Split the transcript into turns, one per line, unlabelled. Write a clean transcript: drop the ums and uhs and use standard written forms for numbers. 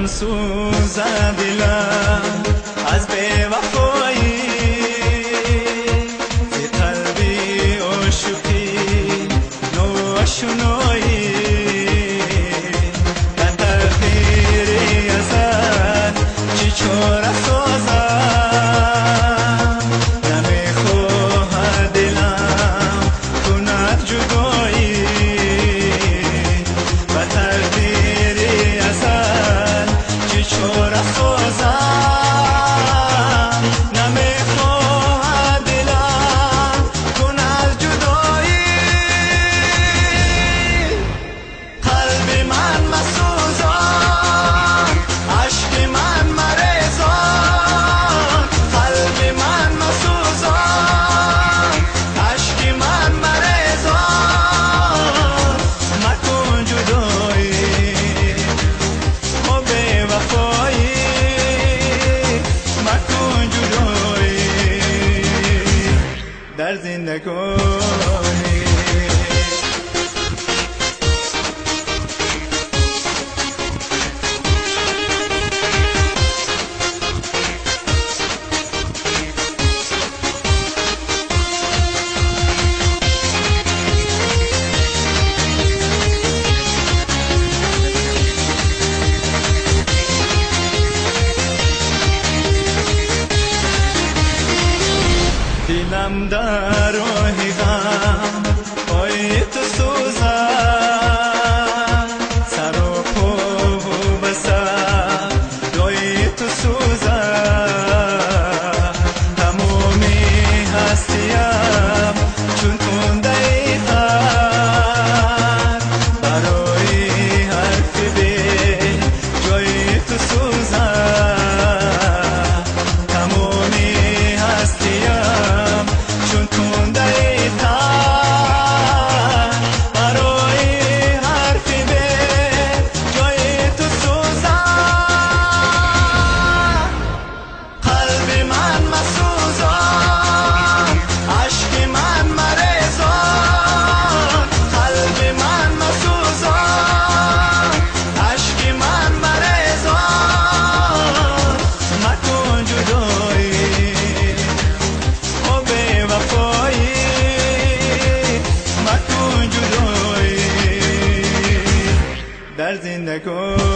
من سوزد دلم از بی‌وفایی ز قلبی عاشقی نوآشنایی در تقدیری ازت چی چاره سازم نمیخواهد دلم کند جدایی و تقدیری ازت چی چاره سازم نمیخواهد دلم کند جدایی قلب من مسوزان عشق من مریزان قلب من مسوزان عشق من مریزان مکن جدایی و بی‌وفایی مکن جدایی در زندگانی دلم در راه غم پای تو سوزد سر و پا و بسر جای تو سوزد تمامی هستیم چون تنده تر برای حرف دل جای تو سوزد تمامی هستیم چون تنده تر برای حرف دل جای تو سوزم قلب من مسوزان عشق من مریزان قلب من مسوزان عشق من مریزان مکن جدایی و بی‌وفایی مکن جدایی در زندگانی